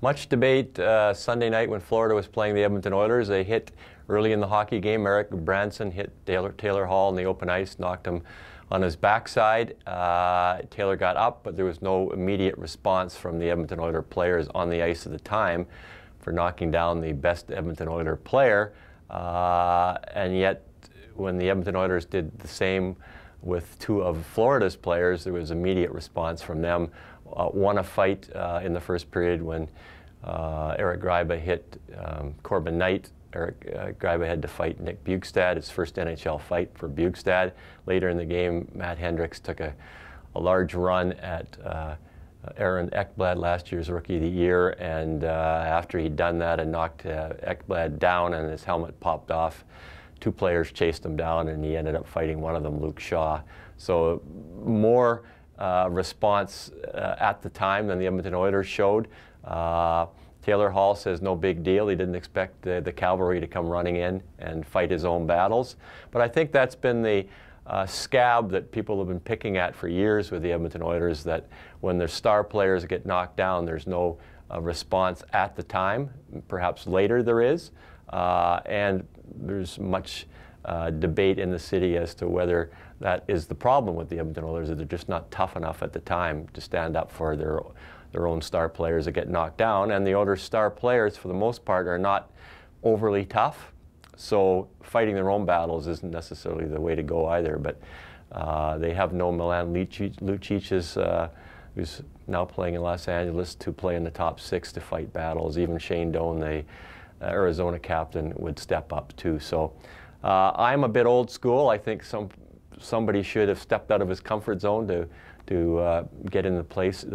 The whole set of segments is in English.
Much debate Sunday night when Florida was playing the Edmonton Oilers. They hit early in the hockey game. Erik Gudbranson hit Taylor Hall in the open ice, knocked him on his backside. Taylor got up, but there was no immediate response from the Edmonton Oilers players on the ice at the time for knocking down the best Edmonton Oilers player. And yet, when the Edmonton Oilers did the same with two of Florida's players, there was immediate response from them. Won a fight in the first period when Eric Gryba hit Corbin Knight. Eric Gryba had to fight Nick Bjugstad, his first NHL fight for Bjugstad. Later in the game, Matt Hendricks took a large run at Aaron Ekblad, last year's Rookie of the Year, and after he'd done that and knocked Ekblad down and his helmet popped off, two players chased him down and he ended up fighting one of them, Luke Shaw. So more response at the time than the Edmonton Oilers showed. Taylor Hall says no big deal. He didn't expect the cavalry to come running in and fight his own battles. But I think that's been the scab that people have been picking at for years with the Edmonton Oilers, that when their star players get knocked down, there's no response at the time. Perhaps later there is. And there's much debate in the city as to whether that is the problem with the Edmonton Oilers, that they're just not tough enough at the time to stand up for their own star players that get knocked down. And the Oilers' star players, for the most part, are not overly tough. So fighting their own battles isn't necessarily the way to go either. But they have no Milan Lucic, who's now playing in Los Angeles, to play in the top six to fight battles. Even Shane Doan, the Arizona captain, would step up too. So I'm a bit old school. I think somebody should have stepped out of his comfort zone to get in the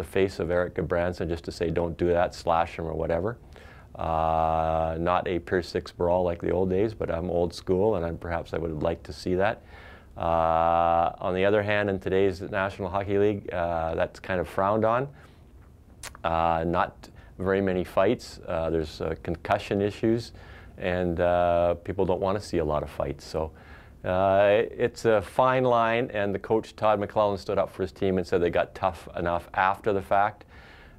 face of Erik Gudbranson, just to say don't do that, slash him or whatever. Not a Pier 6 brawl like the old days, but I'm old school, and perhaps I would like to see that. On the other hand, in today's National Hockey League, that's kind of frowned on. Not very many fights. There's concussion issues, and people don't want to see a lot of fights. So it's a fine line, and the coach, Todd McLellan, stood up for his team and said they got tough enough after the fact.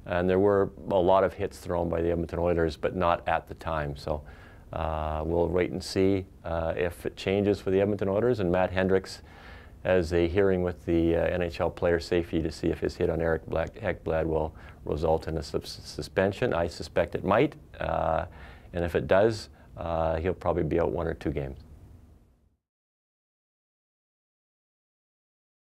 And there were a lot of hits thrown by the Edmonton Oilers, but not at the time. So we'll wait and see if it changes for the Edmonton Oilers. And Matt Hendricks has a hearing with the NHL player safety to see if his hit on Erik Ekblad will result in a suspension. I suspect it might. And if it does, he'll probably be out 1 or 2 games.